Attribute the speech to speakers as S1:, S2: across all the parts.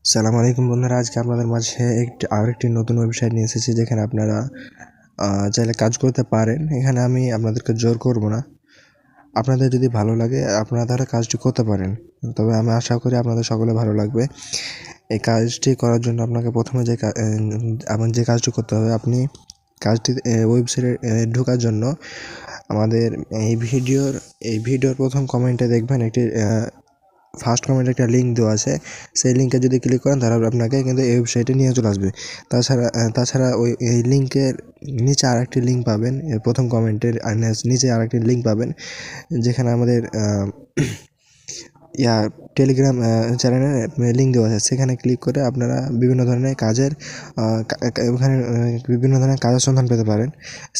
S1: সালাম আলাইকুম বন্ধুরা, আজকে আপনাদের মাঝে আরেকটি নতুন ওয়েবসাইট নিয়ে এসেছি যেখানে আপনারা চাইলে কাজ করতে পারেন। এখানে আমি আপনাদেরকে জোর করব না। আপনাদের যদি ভালো লাগে আপনারা তাহলে কাজটি করতে পারেন, তবে আমি আশা করি আপনাদের সকলে ভালো লাগবে। এই কাজটি করার জন্য আপনাকে প্রথমে যে কাজটি করতে হবে, আপনি কাজটি ওয়েবসাইটে ঢোকার জন্য আমাদের এই ভিডিওর প্রথম কমেন্টে দেখবেন একটি ফার্স্ট কমেন্টে একটা লিঙ্ক দেওয়া আছে। সেই লিঙ্কে যদি ক্লিক করেন তাহলে আপনাকে কিন্তু এই ওয়েবসাইটে নিয়ে চলে আসবে। তাছাড়া এই লিঙ্কের নিচে আরেকটি লিঙ্ক পাবেন, এর প্রথম কমেন্টের নিচে আরেকটি লিঙ্ক পাবেন যেখানে আমাদের টেলিগ্রাম চ্যানেলের লিঙ্ক দেওয়া আছে। সেখানে ক্লিক করে আপনারা বিভিন্ন ধরনের কাজের ওখানে বিভিন্ন ধরনের কাজের সন্ধান পেতে পারেন।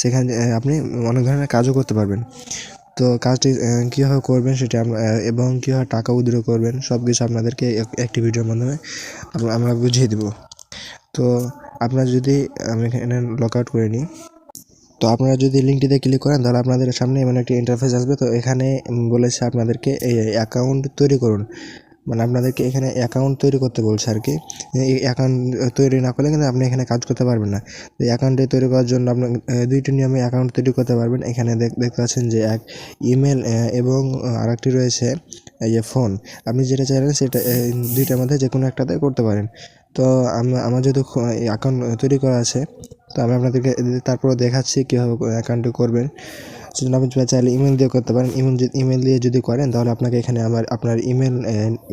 S1: সেখানে আপনি অনেক ধরনের কাজও করতে পারবেন। তো কাজটি কীভাবে করবেন সেটা এবং কীভাবে টাকা উইথড্র করবেন সব কিছু আপনাদেরকে একটি ভিডিওর মাধ্যমে আমরা বুঝিয়ে দেব। তো আপনারা যদি আমি এখানে লগ আউট করে নিই, তো আপনারা যদি লিঙ্কটিতে ক্লিক করেন তাহলে আপনাদের সামনে এমন একটি ইন্টারফেস আসবে। তো এখানে বলেছে আপনাদেরকে এই অ্যাকাউন্ট তৈরি করুন, মানে আপনাদেরকে এখানে অ্যাকাউন্ট তৈরি করতে বলছে আর কি। এই অ্যাকাউন্ট তৈরি না করলে কিন্তু আপনি এখানে কাজ করতে পারবেন না। তো অ্যাকাউন্টে তৈরি করার জন্য আপনার দুইটি নিয়মে অ্যাকাউন্ট তৈরি করতে পারবেন। এখানে দেখতে পাচ্ছেন যে এক ইমেল এবং আরেকটি রয়েছে এই যে ফোন। আপনি যেটা চাইলেন সেটা দুইটার মধ্যে যে কোনো একটাতে করতে পারেন। তো আমার যেহেতু অ্যাকাউন্ট তৈরি করা আছে, তো আমি আপনাদেরকে তারপরে দেখাচ্ছি কীভাবে অ্যাকাউন্টটি করবেন। সেজন্য আপনি চাইলে ইমেল দিয়ে করতে পারেন। ইমেল দিয়ে যদি করেন তাহলে আপনাকে এখানে আপনার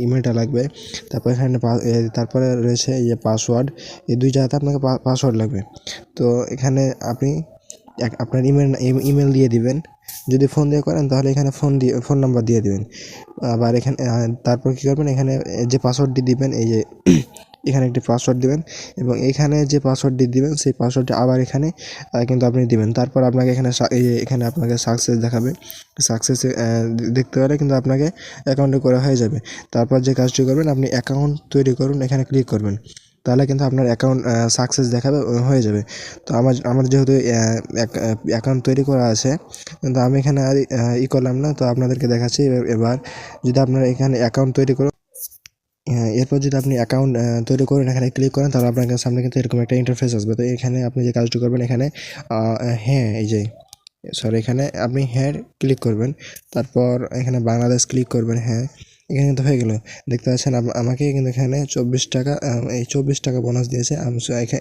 S1: ইমেলটা লাগবে। তারপর এখানে তারপরে রয়েছে এই যে পাসওয়ার্ড, এই দুই জায়গাতে আপনাকে পাসওয়ার্ড লাগবে। তো এখানে আপনি আপনার ইমেল দিয়ে দিবেন। যদি ফোন দিয়ে করেন তাহলে এখানে ফোন নাম্বার দিয়ে দিবেন। আবার এখানে তারপর কী করবেন, এখানে যে পাসওয়ার্ডটি দিবেন এই যে এখানে একটি পাসওয়ার্ড দিবেন এবং এখানে যে পাসওয়ার্ডটি দিবেন সেই পাসওয়ার্ডটি আবার এখানে কিন্তু আপনি দিবেন। তারপর আপনাকে এখানে আপনাকে সাকসেস দেখাবে। সাকসেস দেখতে পারে কিন্তু আপনাকে অ্যাকাউন্টে করা হয়ে যাবে। তারপর যে কাজটি করবেন, আপনি অ্যাকাউন্ট তৈরি করুন এখানে ক্লিক করবেন, তাহলে কিন্তু আপনার অ্যাকাউন্ট সাকসেস দেখাবে, হয়ে যাবে। তো আমার যেহেতু অ্যাকাউন্ট তৈরি করা আছে, কিন্তু আমি এখানে আর করলাম না। তো আপনাদেরকে দেখাচ্ছি এবার যদি আপনারা এখানে অ্যাকাউন্ট তৈরি করুন, এরপর যদি আপনি অ্যাকাউন্ট তৈরি করেন এখানে ক্লিক করেন তাহলে আপনার সামনে কিন্তু এরকম একটা ইন্টারফেস আসবে। তো এখানে আপনি যে কাজটি করবেন এখানে হ্যাঁ এই যে এখানে আপনি হ্যাঁ ক্লিক করবেন। তারপর এখানে বাংলাদেশ ক্লিক করবেন। হ্যাঁ, এখানে কিন্তু হয়ে গেল। দেখতে পাচ্ছেন আমাকে কিন্তু এখানে 24 টাকা এই 24 টাকা বোনাস দিয়েছে।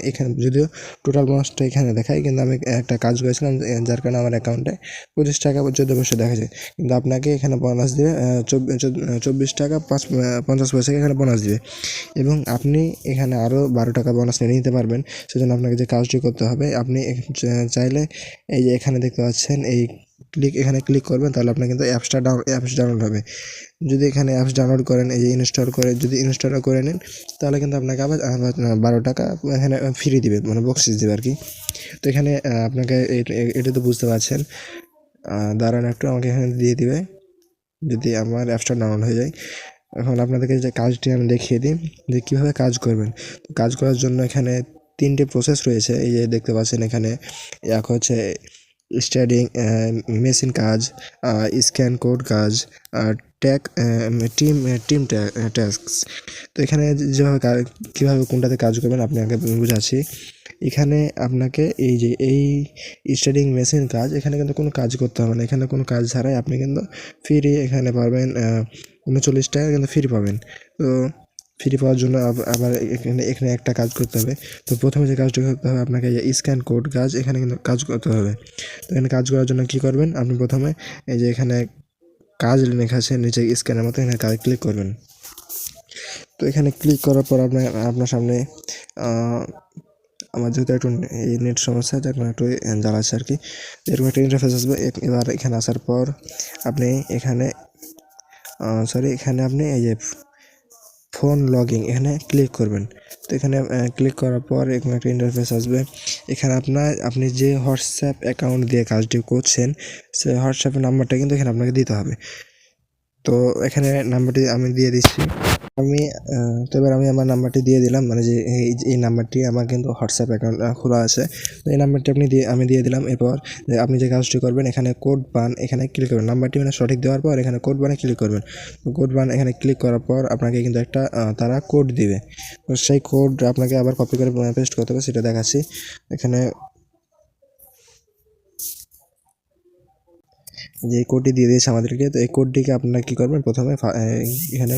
S1: এখানে যদিও টোটাল বোনাসটা এখানে দেখায়, কিন্তু আমি একটা কাজ করেছিলাম যার কারণে আমার অ্যাকাউন্টে 25 টাকা 14 পয়সা দেখাচ্ছে। কিন্তু আপনাকে এখানে বোনাস দিবে 24 টাকা 50 পয়সা এখানে বোনাস দিবে এবং আপনি এখানে আরও 12 টাকা বোনাস নিয়ে নিতে পারবেন। সেজন্য আপনাকে যে কাজটি করতে হবে, আপনি চাইলে এই যে এখানে দেখতে পাচ্ছেন এখানে ক্লিক করবেন তাহলে আপনার কিন্তু অ্যাপস ডাউনলোড হবে। যদি এখানে অ্যাপস ডাউনলোড করেন, এই যে যদি ইনস্টল করে নেন তাহলে কিন্তু আপনাকে আবার 12 টাকা এখানে ফ্রি দিবে, মানে বকশিস দেবে আর কি। তো এখানে আপনাকে এটা তো বুঝতে পারছেন। দাঁড়ান একটু, আমাকে এখানে দিয়ে দিবে যদি আমার অ্যাপসটা ডাউনলোড হয়ে যায়। এখন আপনাদেরকে যে কাজটি আমি দেখিয়ে দিই যে কীভাবে কাজ করবেন। তো কাজ করার জন্য এখানে 3টে প্রসেস রয়েছে। এই যে দেখতে পাচ্ছেন এখানে এক হচ্ছে স্টাডিং মেশিন কাজ, স্ক্যান কোড কাজ, আর টিম টাস্কস। তো এখানে যেভাবে কীভাবে কোনটাতে কাজ করবেন আপনাকে বুঝাচ্ছি। এখানে আপনাকে এই স্টাডিং মেশিন কাজ, এখানে কিন্তু কোনো কাজ করতে হবে না। এখানে কোনো কাজ ছাড়াই আপনি কিন্তু ফ্রি এখানে পাবেন 39 টাকা কিন্তু ফ্রি পাবেন। তো ফ্রি পাওয়ার জন্য আবার এখানে একটা কাজ করতে হবে। তো প্রথমে যে কাজটি করতে হবে আপনাকে স্ক্যান কোড কাজ, এখানে কিন্তু কাজ করতে হবে। তো এখানে কাজ করার জন্য কী করবেন, আপনি প্রথমে এই যে এখানে কাজ লেখা আছে নিচে স্ক্যানের মতো, এখানে কাজ ক্লিক করবেন। তো এখানে ক্লিক করার পর আপনার সামনে আমার যেহেতু একটু এই নেট সমস্যা যার কারণে একটু জ্বালাচ্ছে আর কি। এরকম একটা ইন্টারফেস আসবে। এবার এখানে আসার পর আপনি এখানে আপনি এই যে ফোন লগইন এখানে ক্লিক করবেন। তো এখানে ক্লিক করার পর এরকম একটা ইন্টারফেস আসবে। এখানে আপনি যে হোয়াটসঅ্যাপ অ্যাকাউন্ট দিয়ে কাজটি করছেন সেই হোয়াটসঅ্যাপের নাম্বারটা কিন্তু এখানে আপনাকে দিতে হবে। তো এখানে নাম্বারটি আমি দিয়ে দিচ্ছি। আমি তো এবার আমি আমার নাম্বারটি দিয়ে দিলাম, মানে যে এই নাম্বারটি আমার কিন্তু হোয়াটসঅ্যাপ অ্যাকাউন্ট খোলা আছে, তো এই নাম্বারটি আমি দিয়ে দিলাম। এরপর যে আপনি যে কাজটি করবেন, এখানে কোড বান এখানে ক্লিক করবেন, নাম্বারটি মানে সঠিক দেওয়ার পর এখানে কোড বানে ক্লিক করবেন। কোড বান এখানে ক্লিক করার পর আপনাকে কিন্তু একটা তারা কোড দিবে, তো সেই কোড আপনাকে আবার কপি করে পেস্ট করতে হবে, সেটা দেখাচ্ছি। এখানে যে কোডটি দিয়ে দিয়েছে আমাদেরকে, তো এই কোডটিকে আপনারা কী করবেন, প্রথমে এখানে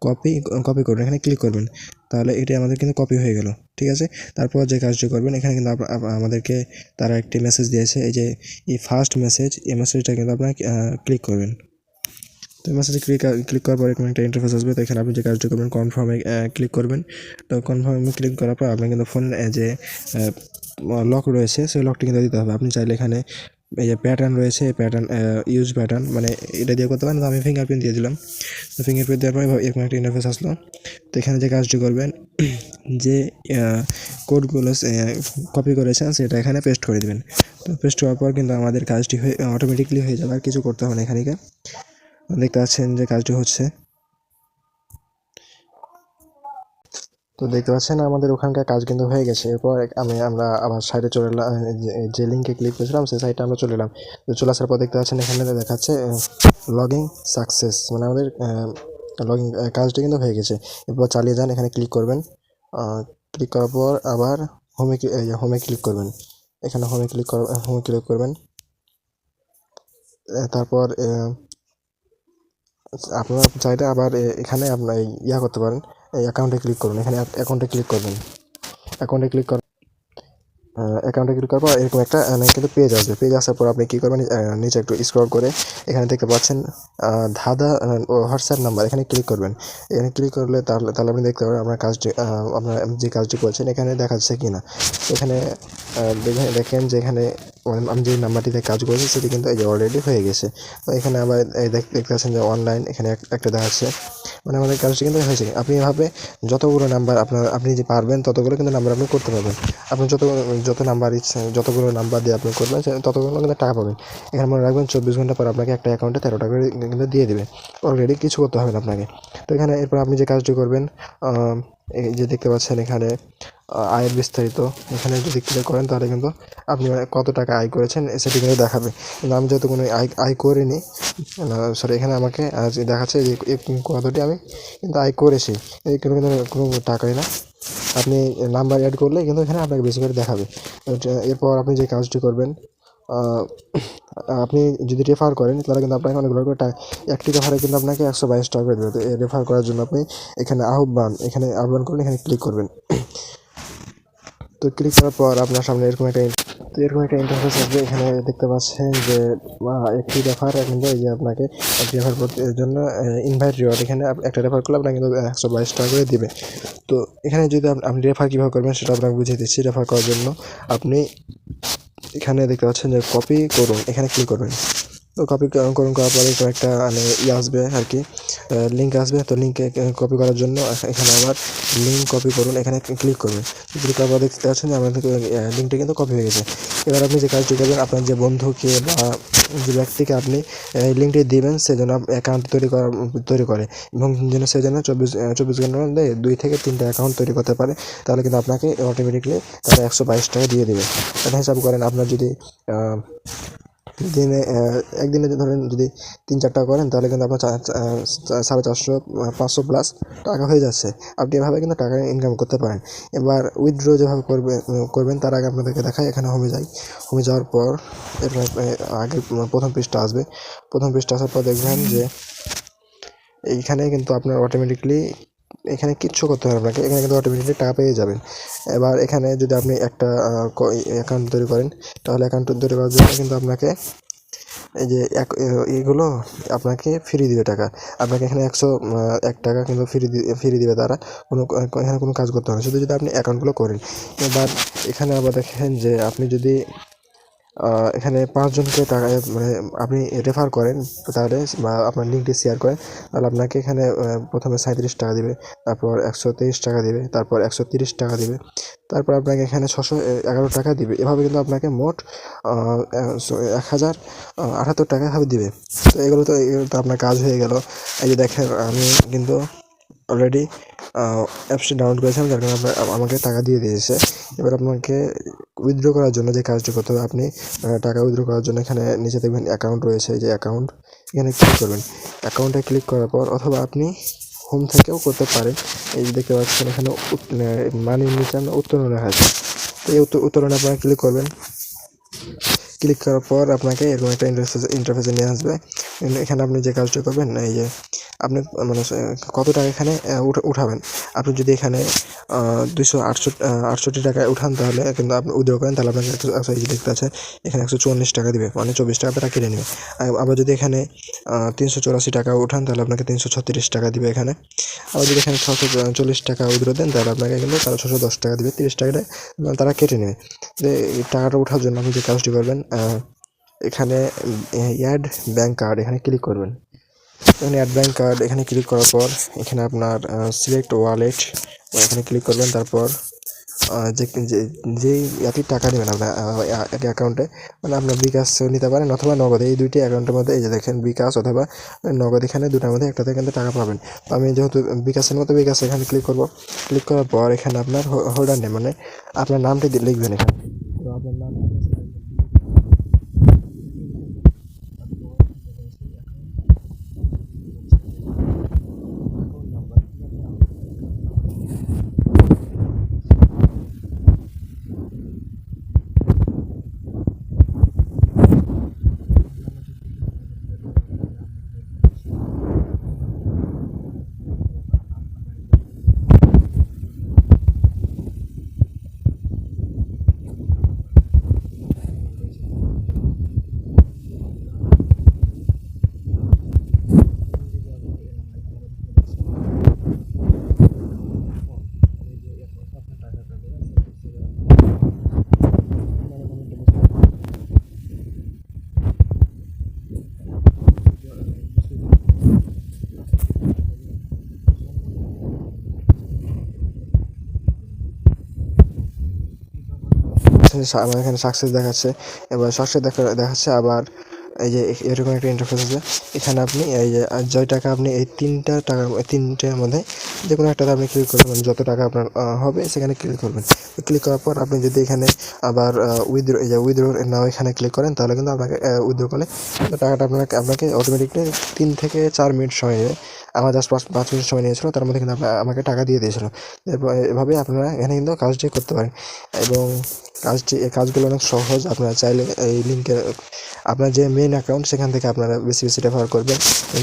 S1: কপি কপি করবেন, এখানে ক্লিক করবেন, তাহলে এটি আমাদের কিন্তু কপি হয়ে গেল। ঠিক আছে, তারপর যে কাজটি করবেন, এখানে কিন্তু আমাদেরকে তারা একটি মেসেজ দিয়েছে, এই যে এই ফার্স্ট মেসেজ, এই মেসেজটা কিন্তু আপনারা ক্লিক করবেন। তো মেসেজে ক্লিক করার পর এরকম একটা ইন্টারফেস আসবে, তো এখানে আপনি যে কাজটি করবেন কনফার্মে ক্লিক করবেন। তো কনফার্মে ক্লিক করার পর আপনার কিন্তু ফোন যে লক রয়েছে সেই লকটি কিন্তু দিতে হবে। আপনি চাইলে এখানে এই যে প্যাটার্ন রয়েছে, এই প্যাটার্ন ইউজ প্যাটার্ন মানে এটা দিয়ে করতে পারেন, তো আমি ফিঙ্গারপ্রিন্ট দিয়ে দিলাম। তো ফিঙ্গারপ্রিন্ট দেওয়ার পরে এরকম একটা ইন্টারফেস আসলো। তো এখানে যে কাজটি করবেন, যে কোডগুলো কপি করেছেন সেটা এখানে পেস্ট করে দেবেন। তো পেস্ট করার পর কিন্তু আমাদের কাজটি অটোমেটিকলি হয়ে যাবে, আর কিছু করতে হবে না। এখানে দেখতে পাচ্ছেন যে কাজটি হচ্ছে। তো দেখতে পাচ্ছেন আমাদের ওখানকার কাজ কিন্তু হয়ে গেছে। এরপর আমরা আবার সাইডে চলে এলাম, যে লিঙ্কে ক্লিক করেছিলাম সেই সাইটে আমরা চলে এলাম। তো চলে আসার পর দেখতে পাচ্ছেন এখানে দেখাচ্ছে লগইন সাকসেস, মানে আমাদের লগইন কাজটি কিন্তু হয়ে গেছে। এরপর চালিয়ে যান, এখানে ক্লিক করবেন। ক্লিক করার পর আবার হোমে ক্লিক করবেন, এখানে হোমে ক্লিক করবেন। তারপর আপনারা চাইলে আবার এখানে আপনার করতে পারেন, এই অ্যাকাউন্টে ক্লিক করুন, এখানে অ্যাকাউন্টে ক্লিক করবেন। অ্যাকাউন্টে ক্লিক করার পর এরকম একটা কিন্তু পেজ আসবে। পেজ আসার পর আপনি কী করবেন, নিচে একটু স্ক্রল করে এখানে দেখতে পাচ্ছেন ধাঁধা হোয়াটসঅ্যাপ নাম্বার, এখানে ক্লিক করবেন। এখানে ক্লিক করলে তাহলে আপনি দেখতে পাবেন আপনার কাজটি, আপনার যে কাজটি করছেন এখানে দেখাচ্ছে কি না। এখানে দেখেন যে এখানে আমি যে নাম্বারটিতে কাজ করেছি সেটি কিন্তু এই যে অলরেডি হয়ে গেছে। তো এখানে আবার দেখতে পাচ্ছেন যে অনলাইন, এখানে একটা দেখাচ্ছে, মানে আমাদের কাজটি কিন্তু হয়েছে। আপনি এভাবে যতগুলো নাম্বার আপনি যে পারবেন ততগুলো কিন্তু নাম্বার আপনি করতে পারবেন। আপনি যত নাম্বার ইচ্ছে, যতগুলো নাম্বার দিয়ে আপনি করবেন ততগুলো কিন্তু টাকা পাবেন। এখানে মনে রাখবেন 24 ঘন্টা পর আপনাকে একটা অ্যাকাউন্টে 13 টাকা করে কিন্তু দিয়ে দেবে। অলরেডি কিছু করতে হবে না আপনাকে। তো এখানে এরপর আপনি যে কাজটি করবেন, এই যে দেখতে পাচ্ছেন এখানে আয়ের বিস্তারিত, এখানে যদি ক্লিক করেন তাহলে কিন্তু আপনি কত টাকা আয় করেছেন সেটি কিন্তু দেখাবে। কিন্তু আমি যেহেতু কোনো আয় করিনি, সরি, এখানে আমাকে দেখাচ্ছে যে কতটি আমি কিন্তু আয় করেছি, এই কিন্তু কোনো টাকাই না। আপনি নাম্বার অ্যাড করলে কিন্তু এখানে আপনাকে বেশি করে দেখাবে। এরপর আপনি যে কাজটি করবেন, আপনি যদি রেফার করেন তাহলে কিন্তু আপনাকে অনেকগুলো করে একটি রেফারে কিন্তু আপনাকে 122 টাকা করে দেবে। তো রেফার করার জন্য আপনি এখানে আহ্বান করুন, এখানে ক্লিক করবেন। তো ক্লিক করার পর আপনার সামনে এরকম একটা ইন্টারফেস আসবে। এখানে দেখতে পাচ্ছেন যে একটি রেফার কিন্তু এই যে আপনাকে রেফার করতে জন্য ইনভাইট রিওয়ার্ড, এখানে একটা রেফার করলে আপনাকে কিন্তু 122 টাকা করে দেবে। তো এখানে যদি আপনি রেফার কীভাবে করবেন সেটা আপনাকে বুঝিয়ে দিচ্ছি। রেফার করার জন্য আপনি এখানে দেখতে পাচ্ছেন যে কপি করুন, এখানে ক্লিক করবেন। তো কপি করার পরে কয়েকটা মানে আসবে আর কি, লিঙ্ক আসবে। তো লিঙ্কে কপি করার জন্য এখানে আবার লিঙ্ক কপি করুন, এখানে ক্লিক করবেন। ক্লিক করার পর দেখতে পাচ্ছেন যে আমাদের লিঙ্কটা কিন্তু কপি হয়ে গেছে। এবার আপনি যে কাজটি করবেন, আপনার যে বন্ধুকে বা যে ব্যক্তিকে আপনি এই লিঙ্কটি দেবেন সে যেন অ্যাকাউন্ট তৈরি করে, এবং সে যেন 24 ঘন্টার মধ্যে 2 থেকে 3টা অ্যাকাউন্ট তৈরি করতে পারে। তাহলে কিন্তু আপনাকে অটোমেটিকলি তারা 122 টাকা দিয়ে দেবে। এটা হিসাব করেন, আপনার যদি দিনে একদিনে ধরেন যদি 3-4টা করেন তাহলে কিন্তু আপনার 450 500 প্লাস টাকা হয়ে যাচ্ছে। আপনি এভাবে কিন্তু টাকা ইনকাম করতে পারেন। এবার উইথড্র যেভাবে করবেন তার আগে আপনাদেরকে দেখাই। এখানে হোমে যাওয়ার পর এরপর আগে প্রথম পৃষ্ঠা আসবে। প্রথম পৃষ্ঠা আসার পর দেখবেন যে এইখানে কিন্তু আপনার অটোমেটিকলি এখানে কিচ্ছু করতে হবে আপনাকে, এখানে কিন্তু অটোমেটিকলি টাকা পেয়ে যাবেন। এবার এখানে যদি আপনি একটা অ্যাকাউন্ট তৈরি করেন তাহলে অ্যাকাউন্ট তৈরি করার জন্য কিন্তু আপনাকে এই যে এগুলো আপনাকে ফ্রি দিবে টাকা। আপনাকে এখানে 101 টাকা কিন্তু ফ্রি দিবে তারা। এখানে কোনো কাজ করতে হবে না, শুধু যদি আপনি অ্যাকাউন্টগুলো করেন। এবার এখানে আবার দেখেন যে আপনি যদি এখানে 5 জনকে টাকা মানে আপনি রেফার করেন তাহলে, বা আপনার লিঙ্কটি শেয়ার করেন, তাহলে আপনাকে এখানে প্রথমে 37 টাকা দিবে, তারপর 123 টাকা দিবে, তারপর 130 টাকা দিবে, তারপর আপনাকে এখানে 611 টাকা দিবে। এভাবে কিন্তু আপনাকে মোট 1078 টাকা এভাবে দিবে। তো এগুলো তো আপনার কাজ হয়ে গেল। এই যে দেখেন আমি কিন্তু অলরেডি অ্যাপসটি ডাউনলোড করেছিলাম, যার কারণে আমাকে টাকা দিয়ে দিয়েছে। এবার আপনাকে উইথড্র করার জন্য যে কাজটি করতে হবে, আপনি টাকা উইথড্র করার জন্য এখানে নিচে দেখবেন অ্যাকাউন্ট রয়েছে, যে অ্যাকাউন্ট, এখানে ক্লিক করবেন। অ্যাকাউন্টে ক্লিক করার পর অথবা আপনি হোম থেকেও করতে পারেন। এই যে দেখতে পাচ্ছেন এখানে মানির নিচে উত্তোলন লেখা আছে, তো এই উত্তোলনে আপনারা ক্লিক করবেন। ক্লিক করার পর আপনাকে এরকম একটা ইন্টারফেসে নিয়ে আসবে। এখানে আপনি যে কাজটা করবেন, এই যে আপনি মানে কত টাকা এখানে উঠাবেন। আপনি যদি এখানে 268 টাকায় উঠান, তাহলে কিন্তু আপনি উইথড্র করেন, তাহলে আপনাকে এই যে দেখতে আছে এখানে 144 টাকা দিবে, মানে 24 টাকা তারা কেটে নেবে। আবার যদি এখানে 384 টাকা উঠান, তাহলে আপনাকে 336 টাকা দিবে এখানে। আবার যদি এখানে 640 টাকা উইথড্র দেন, তাহলে আপনাকে কিন্তু তারা 610 টাকা দিবে, 30 টাকাটা তারা কেটে নেবে। এই টাকাটা ওঠার জন্য আপনি যে কাজটি করবেন, এখানে অ্যাড ব্যাঙ্ক কার্ড এখানে ক্লিক করবেন। এখানে অ্যাড ব্যাঙ্ক কার্ড এখানে ক্লিক করার পর এখানে আপনার সিলেক্ট ওয়ালেট এখানে ক্লিক করবেন। তারপর যেই আপনি টাকা নেবেন আপনার একই অ্যাকাউন্টে, মানে আপনার বিকাশ নিতে পারেন অথবা নগদ, এই দুইটি অ্যাকাউন্টের মধ্যে এই যে দেখেন বিকাশ অথবা নগদ, এখানে দুটার মধ্যে একটাতে কিন্তু টাকা পাবেন। তো আমি যেহেতু বিকাশের মতো বিকাশ এখানে ক্লিক করব। ক্লিক করার পর এখানে আপনার হোল্ডার নেম, মানে আপনার নামটি লিখবেন এখানে। তো আপনার নাম আমার এখানে সাকসেস দেখাচ্ছে। এবার সাকসেস দেখাচ্ছে আবার এই যে এরকম একটা ইন্টারফেস আছে। এখানে আপনি এই যে যে টাকা আপনি এই তিনটার মধ্যে যে কোনো একটাতে আপনি ক্লিক করবেন, মানে যত টাকা আপনার হবে সেখানে ক্লিক করবেন। ক্লিক করার পর আপনি যদি এখানে আবার উইথড্র নাও এখানে ক্লিক করেন, তাহলে কিন্তু আপনাকে উইথড্র করলে টাকাটা আপনাকে অটোমেটিকলি 3 থেকে 4 মিনিট সময় নেবে। আমার জাস্ট 5 মিনিট সময় নিয়েছিল, তার মধ্যে কিন্তু আমাকে টাকা দিয়ে দিয়েছিল। এভাবে আপনারা এখানে কিন্তু কাজটি করতে পারেন, এবং এই কাজগুলো অনেক সহজ। আপনারা চাইলে এই লিঙ্কে আপনার যে মেইন অ্যাকাউন্ট সেখান থেকে আপনারা বেশি বেশি রেফার করবেন।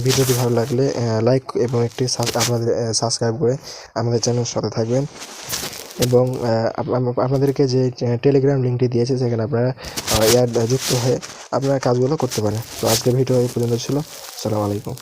S1: ভিডিওটি ভালো লাগলে লাইক এবং একটি আপনাদের সাবস্ক্রাইব করে আমাদের চ্যানেলের সাথে থাকবেন। এবং আপনাদেরকে যে টেলিগ্রাম লিঙ্কটি দিয়েছে, সেখানে আপনারা যুক্ত হয়ে আপনারা কাজগুলো করতে পারেন। তো আজকের ভিডিও এই পর্যন্ত ছিল। আসসালামু আলাইকুম।